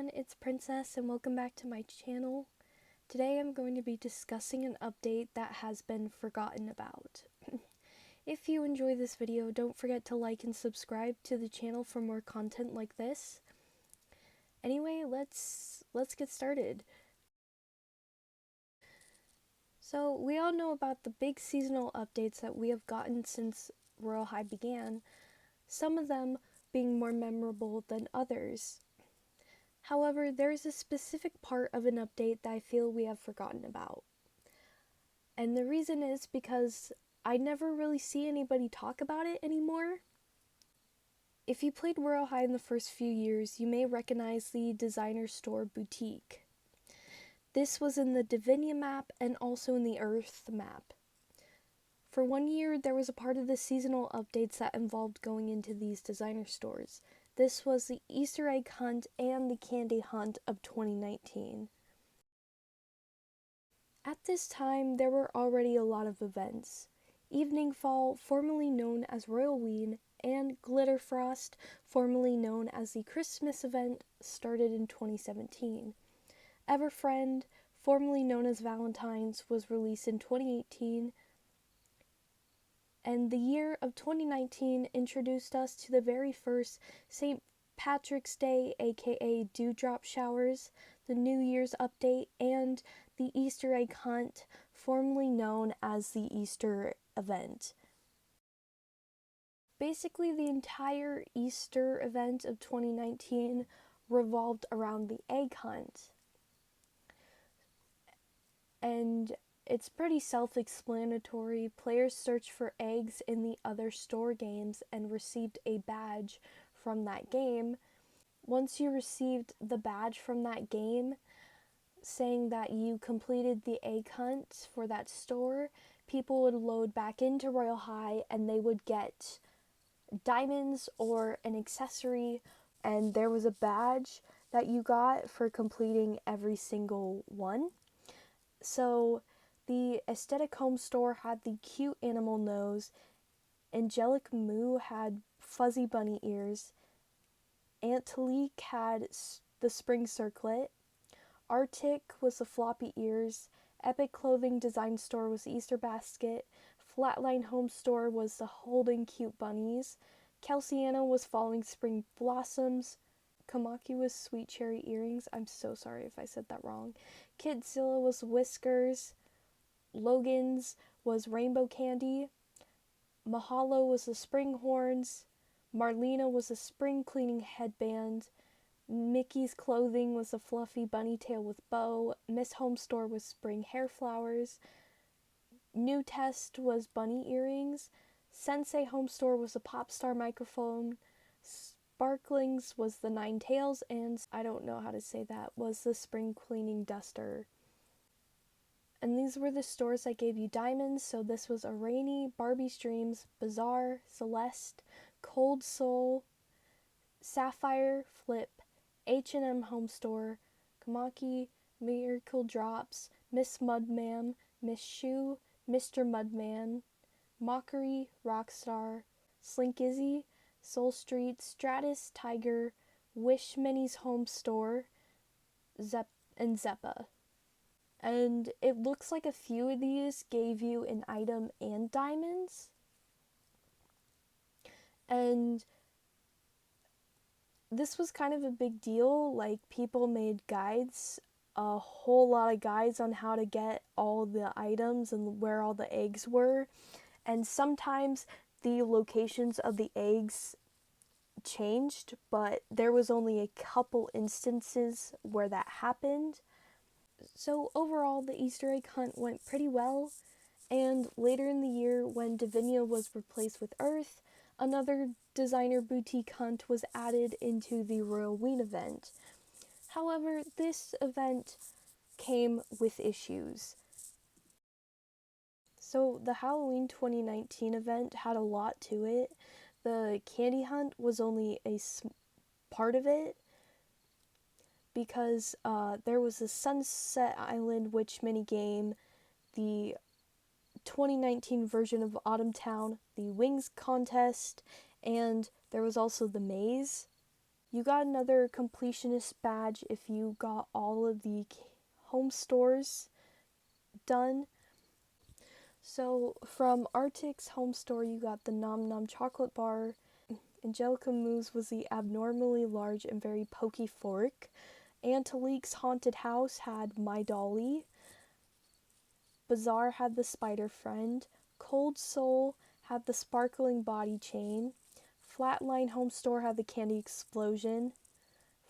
everyone, it's Princess and welcome back to my channel. Today I'm going to be discussing an update that has been forgotten about. If you enjoy this video, don't forget to like and subscribe to the channel for more content like this. Anyway, let's get started. So, we all know about the big seasonal updates that we have gotten since Royale High began, some of them being more memorable than others. However, there is a specific part of an update that I feel we have forgotten about. And the reason is because I never really see anybody talk about it anymore. If you played Royale High in the first few years, you may recognize the designer store boutique. This was in the Divinia map and also in the Earth map. For 1 year, there was a part of the seasonal updates that involved going into these designer stores. This was the Easter egg hunt and the candy hunt of 2019. At this time, there were already a lot of events. Evening Fall, formerly known as Royalloween, and Glitter Frost, formerly known as the Christmas event, started in 2017. Everfriend, formerly known as Valentine's, was released in 2018. And the year of 2019 introduced us to the very first St. Patrick's Day, aka Dewdrop Showers, the New Year's update, and the Easter egg hunt, formerly known as the Easter event. Basically, the entire Easter event of 2019 revolved around the egg hunt. And it's pretty self-explanatory. Players searched for eggs in the other store games and received a badge from that game. Once you received the badge from that game saying that you completed the egg hunt for that store, people would load back into Royale High and they would get diamonds or an accessory, and there was a badge that you got for completing every single one. So the Aesthetic Home Store had the cute animal nose, Angelic Moo had fuzzy bunny ears, Antelique had the spring circlet, Arctic was the floppy ears, Epic Clothing Design Store was the Easter basket, Flatline Home Store was the holding cute bunnies, Kelsiana was following spring blossoms, Kamaki was sweet cherry earrings. I'm so sorry if I said that wrong. Kidzilla was whiskers. Logan's was rainbow candy. Mahalo was the spring horns. Marlena was a spring cleaning headband. Mickey's clothing was a fluffy bunny tail with bow. Miss Home Store was spring hair flowers. New Test was bunny earrings. Sensei Home Store was a pop star microphone. Sparklings was the Nine Tails, and I don't know how to say that, was the spring cleaning duster. And these were the stores that gave you diamonds, so this was Arani, Barbie's Dreams, Bazaar, Celeste, Cold Soul, Sapphire, Flip, H&M Home Store, Kamaki, Miracle Drops, Miss Mudman, Miss Shoe, Mr. Mudman, Mockery, Rockstar, Slink Izzy, Soul Street, Stratus, Tiger, Wish Minnie's Home Store, and Zeppa. And it looks like a few of these gave you an item and diamonds. And this was kind of a big deal. Like, people made guides, a whole lot of guides on how to get all the items and where all the eggs were. And sometimes the locations of the eggs changed, but there was only a couple instances where that happened. So overall, the Easter egg hunt went pretty well, and later in the year, when Divinia was replaced with Earth, another designer boutique hunt was added into the Royalloween event. However, this event came with issues. So the Halloween 2019 event had a lot to it. The candy hunt was only a part of it because there was the Sunset Island Witch minigame, the 2019 version of Autumn Town, the Wings contest, and there was also the maze. You got another completionist badge if you got all of the home stores done. So from Arctic's home store, you got the Nom Nom chocolate bar. Angelica Moo's was the abnormally large and very pokey fork. Angelique's haunted house had My Dolly. Bazaar had the spider friend. Cold Soul had the sparkling body chain. Flatline home store had the candy explosion.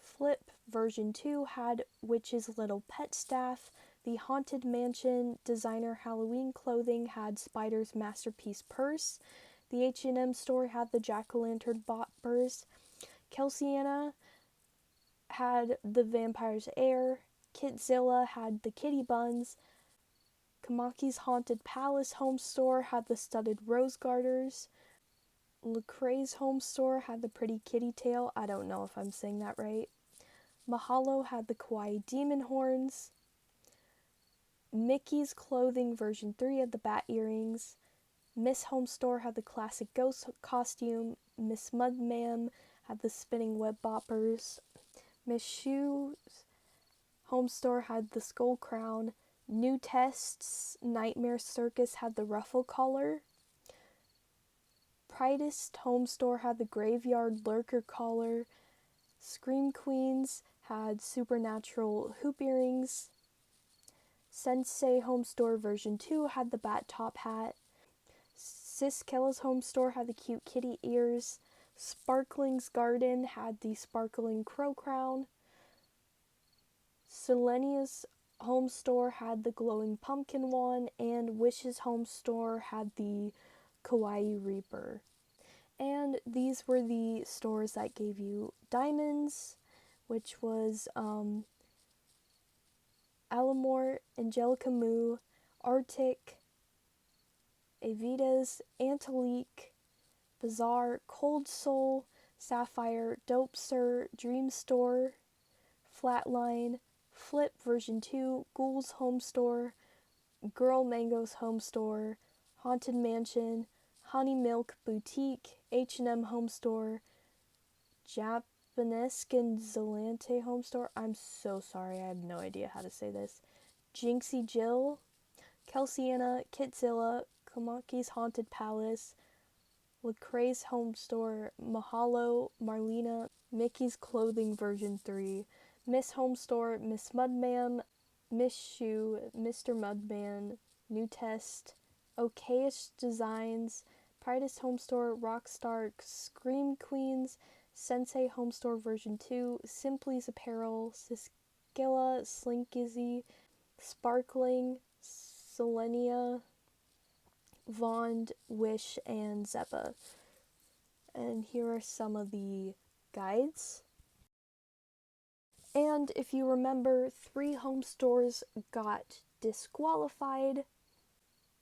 Flip version 2 had Witch's little pet staff. The Haunted Mansion designer Halloween clothing had Spider's masterpiece purse. The H&M store had the jack-o'-lantern boppers. Kelsiana had the vampire's heir. Kitzilla had the kitty buns. Kamaki's Haunted Palace home store had the studded rose garters. Lecrae's home store had the pretty kitty tail. I don't know if I'm saying that right. Mahalo had the kawaii demon horns. Mickey's clothing version 3 had the bat earrings. Miss Home Store had the classic ghost costume. Miss Mudman had the spinning web boppers. Miss Shoe's home store had the skull crown. New Test's Nightmare Circus had the ruffle collar. Pridist home store had the graveyard lurker collar. Scream Queens had supernatural hoop earrings. Sensei home store version 2 had the bat top hat. Sis Kella's home store had the cute kitty ears. Sparkling's garden had the sparkling crow crown. Selenia's home store had the glowing pumpkin one, and Wish's home store had the kawaii reaper. And these were the stores that gave you diamonds, which was Alamore, Angelica Moo, Arctic, Evita's, Antelique, Bazaar, Cold Soul, Sapphire, Dope Sir, Dream Store, Flatline, Flip version 2, Ghoul's Home Store, Girl Mango's Home Store, Haunted Mansion, Honey Milk Boutique, H&M Home Store, Japanesque and Zalante Home Store. I'm so sorry, I have no idea how to say this. Jinxie Jill, Kelsiana, Kitzilla, Kamaki's Haunted Palace, Lecrae's Home Store, Mahalo, Marlena, Mickey's Clothing version 3, Miss Home Store, Miss Mudman, Miss Shoe, Mr. Mudman, New Test, Okayish Designs, Pridist Home Store, Rockstar, Scream Queens, Sensei Home Store version 2, Simply's Apparel, Siskilla, Slinkizzy, Sparkling, Selenia, Vond, Wish, and Zeppa. And here are some of the guides. And if you remember, 3 home stores got disqualified,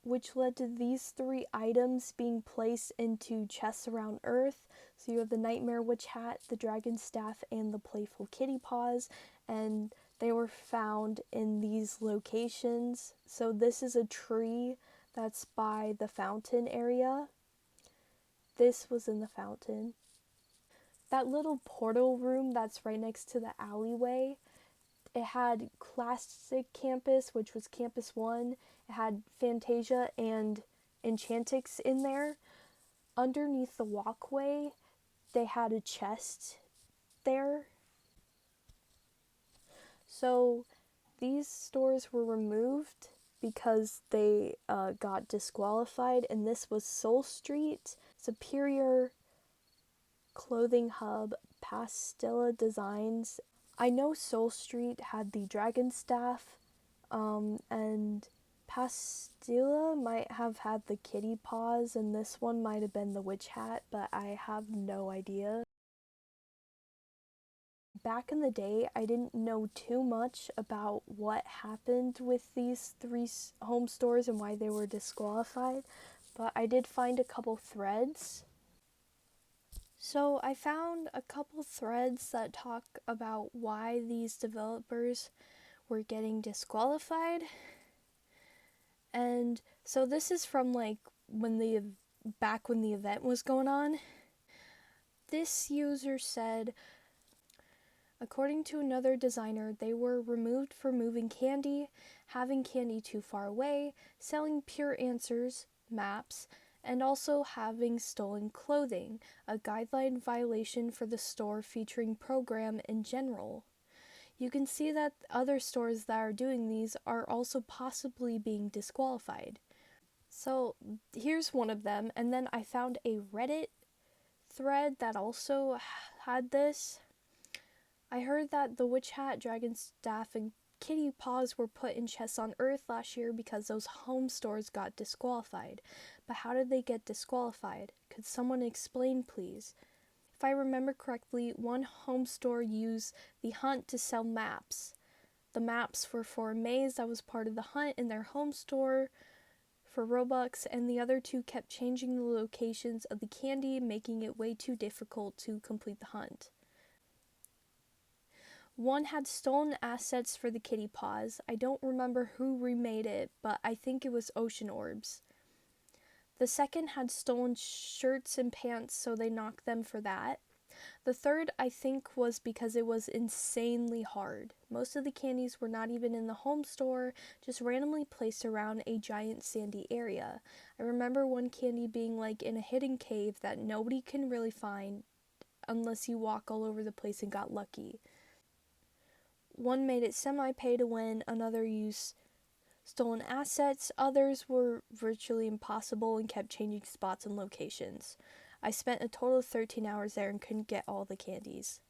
which led to these 3 items being placed into chests around Earth. So you have the Nightmare Witch Hat, the Dragon Staff, and the Playful Kitty Paws, and they were found in these locations. So this is a tree that's by the fountain area. This was in the fountain. That little portal room that's right next to the alleyway, it had Classic Campus, which was Campus 1. It had Fantasia and Enchantix in there. Underneath the walkway, they had a chest there. So these stores were removed because they got disqualified, and this was Soul Street, Superior Clothing Hub, Pastilla Designs. I know Soul Street had the Dragon Staff, and Pastilla might have had the kitty paws, and this one might have been the witch hat, but I have no idea. Back in the day, I didn't know too much about what happened with these 3 home stores and why they were disqualified, but I did find a couple threads. So I found a couple threads that talk about why these developers were getting disqualified. And so this is from back when the event was going on. This user said, According to another designer, they were removed for moving candy, having candy too far away, selling pure answers, maps, and also having stolen clothing, a guideline violation for the store featuring program in general. You can see that other stores that are doing these are also possibly being disqualified. So here's one of them, and then I found a Reddit thread that also had this. I heard that the Witch Hat, Dragon Staff, and Kitty Paws were put in chests on Earth last year because those home stores got disqualified. But how did they get disqualified? Could someone explain, please? If I remember correctly, one home store used the hunt to sell maps. The maps were for a maze that was part of the hunt in their home store for Robux, and the other two kept changing the locations of the candy, making it way too difficult to complete the hunt. One had stolen assets for the kitty paws. I don't remember who remade it, but I think it was Ocean Orbs. The second had stolen shirts and pants, so they knocked them for that. The third, I think, was because it was insanely hard. Most of the candies were not even in the home store, just randomly placed around a giant sandy area. I remember one candy being like in a hidden cave that nobody can really find unless you walk all over the place and got lucky. One made it semi-pay to win, another used stolen assets, others were virtually impossible and kept changing spots and locations. I spent a total of 13 hours there and couldn't get all the candies.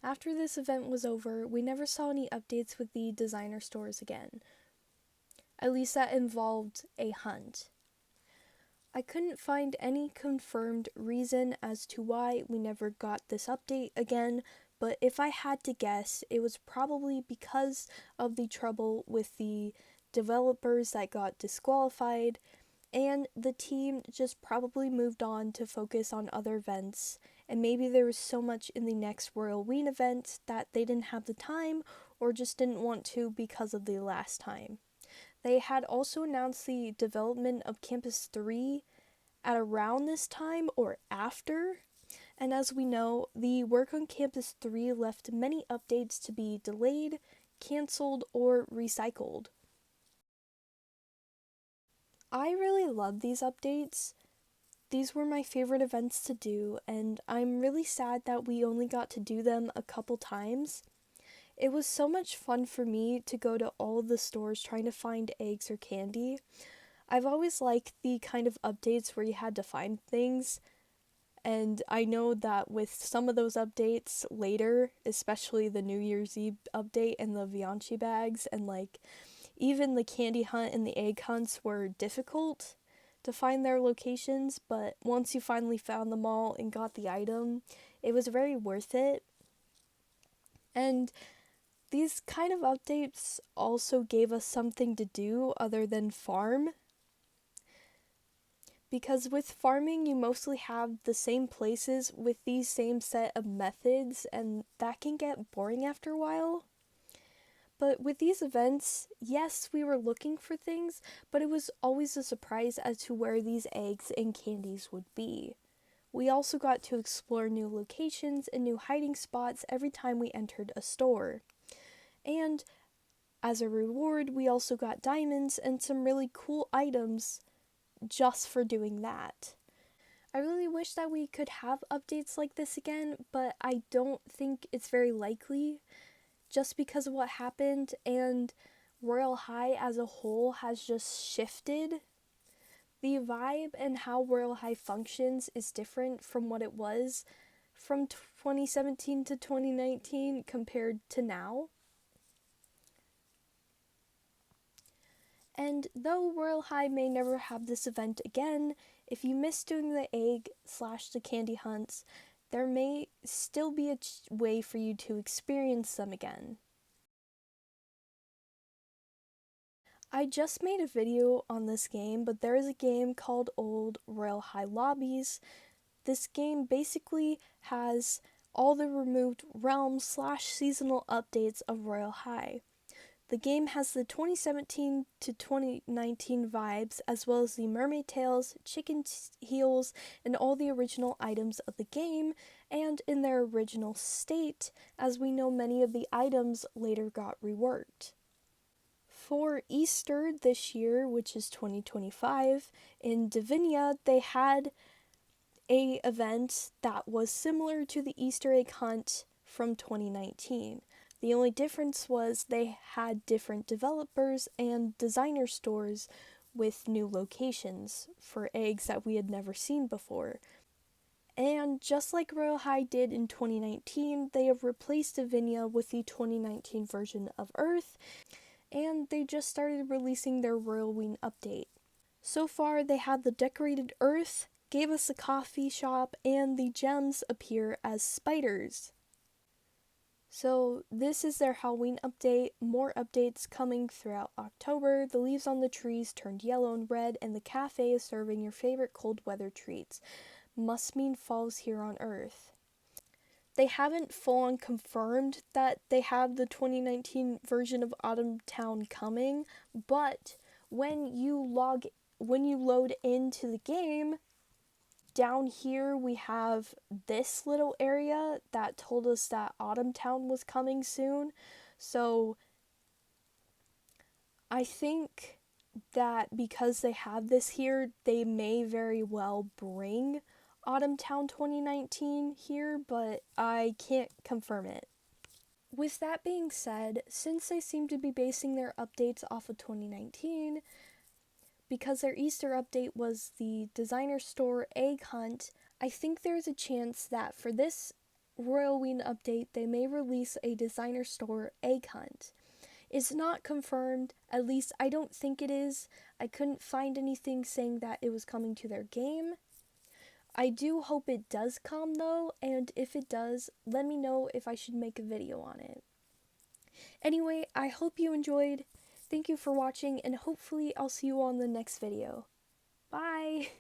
After this event was over, we never saw any updates with the designer stores again. At least that involved a hunt. I couldn't find any confirmed reason as to why we never got this update again, but if I had to guess, it was probably because of the trouble with the developers that got disqualified, and the team just probably moved on to focus on other events, and maybe there was so much in the next Royalloween event that they didn't have the time or just didn't want to because of the last time. They had also announced the development of Campus 3 at around this time or after, and as we know, the work on Campus 3 left many updates to be delayed, cancelled, or recycled. I really love these updates. These were my favorite events to do, and I'm really sad that we only got to do them a couple times. It was so much fun for me to go to all of the stores trying to find eggs or candy. I've always liked the kind of updates where you had to find things, and I know that with some of those updates later, especially the New Year's Eve update and the Vianci bags, and like even the candy hunt and the egg hunts were difficult to find their locations, but once you finally found them all and got the item, it was very worth it. And these kind of updates also gave us something to do other than farm. Because with farming, you mostly have the same places with these same set of methods, and that can get boring after a while. But with these events, yes, we were looking for things, but it was always a surprise as to where these eggs and candies would be. We also got to explore new locations and new hiding spots every time we entered a store. And as a reward, we also got diamonds and some really cool items just for doing that. I really wish that we could have updates like this again, but I don't think it's very likely just because of what happened, and Royale High as a whole has just shifted. The vibe and how Royale High functions is different from what it was from 2017 to 2019 compared to now. And though Royale High may never have this event again, if you miss doing the egg/the candy hunts, there may still be a way for you to experience them again. I just made a video on this game, but there is a game called Old Royale High Lobbies. This game basically has all the removed realm/seasonal updates of Royale High. The game has the 2017 to 2019 vibes, as well as the mermaid tails, chicken heels, and all the original items of the game, and in their original state, as we know many of the items later got reworked. For Easter this year, which is 2025, in Divinia, they had a event that was similar to the Easter egg hunt from 2019. The only difference was they had different developers and designer stores with new locations for eggs that we had never seen before. And just like Royal High did in 2019, they have replaced Divinia with the 2019 version of Earth, and they just started releasing their Royalloween update. So far, they had the decorated Earth, gave us a coffee shop, and the gems appear as spiders. So this is their Halloween update. More updates coming throughout October. The leaves on the trees turned yellow and red, and the cafe is serving your favorite cold weather treats. Must mean fall's here on Earth. They haven't full on confirmed that they have the 2019 version of Autumn Town coming, but when you load into the game, down here we have this little area that told us that Autumn Town was coming soon. So I think that because they have this here, they may very well bring Autumn Town 2019 here, but I can't confirm it. With that being said, since they seem to be basing their updates off of 2019, because their Easter update was the designer store egg hunt, I think there's a chance that for this Royalloween update, they may release a designer store egg hunt. It's not confirmed, at least I don't think it is. I couldn't find anything saying that it was coming to their game. I do hope it does come though, and if it does, let me know if I should make a video on it. Anyway, I hope you enjoyed. Thank you for watching, and hopefully I'll see you on the next video. Bye!